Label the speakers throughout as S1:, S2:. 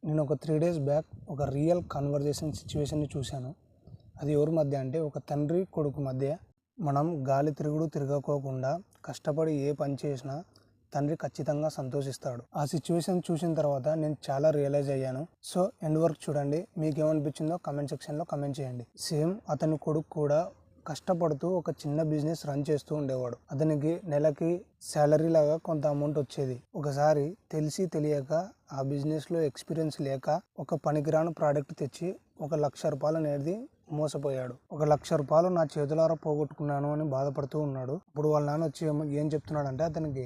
S1: నేను ఒక 3 days back ఒక రియల్ కన్వర్జేషన్ సిచ్యువేషన్ని చూశాను. అది ఎవరి మధ్య అంటే ఒక తండ్రి కొడుకు మధ్య. మనం గాలి తిరగకోకుండా కష్టపడి ఏ పని చేసినా తండ్రి ఖచ్చితంగా సంతోషిస్తాడు. ఆ సిచ్యువేషన్ చూసిన తర్వాత నేను చాలా రియలైజ్ అయ్యాను. సో ఎండ్ వరకు చూడండి, మీకేమనిపించిందో కమెంట్ సెక్షన్లో కమెంట్ చేయండి. సేమ్ అతని కొడుకు కూడా కష్టపడుతూ ఒక చిన్న బిజినెస్ రన్ చేస్తూ ఉండేవాడు. అతనికి నెలకి శాలరీ లాగా కొంత అమౌంట్ వచ్చేది. ఒకసారి తెలిసి తెలియక ఆ బిజినెస్లో ఎక్స్పీరియన్స్ లేక ఒక పనికిరాని ప్రోడక్ట్ తెచ్చి 1,00,000 రూపాయలు అనేది మోసపోయాడు. 1,00,000 రూపాయలు నా చేతులారా పోగొట్టుకున్నాను అని బాధపడుతూ ఉన్నాడు. ఇప్పుడు వాళ్ళ నాన్న వచ్చి ఏం చెప్తున్నాడంటే అతనికి,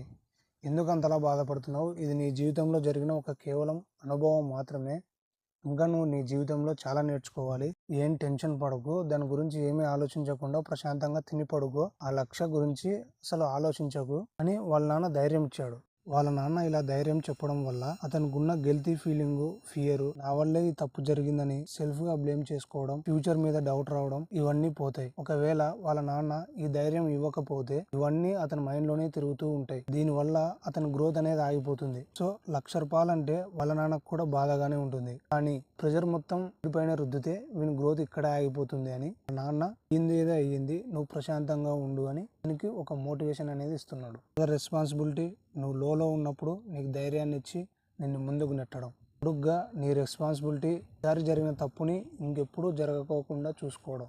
S1: ఎందుకు అంతలా బాధపడుతున్నావు, ఇది నీ జీవితంలో జరిగిన ఒక కేవలం అనుభవం మాత్రమే. ఇంకా నువ్వు నీ జీవితంలో చాలా నేర్చుకోవాలి. ఏం టెన్షన్ పడకు, దాని గురించి ఏమీ ఆలోచించకుండా ప్రశాంతంగా తిని పడుకో, ఆ లక్ష్య గురించి అసలు ఆలోచించకు అని వాళ్ళ నాన్న ధైర్యం ఇచ్చాడు. వాళ్ళ నాన్న ఇలా ధైర్యం చెప్పడం వల్ల అతనికి ఉన్న గిల్టీ ఫీలింగ్, ఫియర్, నా వల్లే ఈ తప్పు జరిగిందని సెల్ఫ్ గా బ్లేమ్ చేసుకోవడం, ఫ్యూచర్ మీద డౌట్ రావడం, ఇవన్నీ పోతాయి. ఒకవేళ వాళ్ళ నాన్న ఈ ధైర్యం ఇవ్వకపోతే ఇవన్నీ అతని మైండ్ లోనే తిరుగుతూ ఉంటాయి. దీనివల్ల అతని గ్రోత్ అనేది ఆగిపోతుంది. సో 1,00,000 రూపాయలు అంటే వాళ్ళ నాన్నకు కూడా బాధగానే ఉంటుంది. కానీ ప్రెజర్ మొత్తం పైన రుద్దితే వీని గ్రోత్ ఇక్కడే ఆగిపోతుంది అని నాన్న ఏదో అయ్యింది, నువ్వు ప్రశాంతంగా ఉండు అని దానికి ఒక మోటివేషన్ అనేది ఇస్తున్నాడు. రెస్పాన్సిబిలిటీ, నువ్వు లోలో ఉన్నప్పుడు నీకు ధైర్యాన్ని ఇచ్చి నిన్ను ముందుకు నెట్టడం. కొడుగ్గా నీ రెస్పాన్సిబిలిటీ, ఈసారి జరిగిన తప్పుని ఇంకెప్పుడు జరగకోకుండా చూసుకోవడం.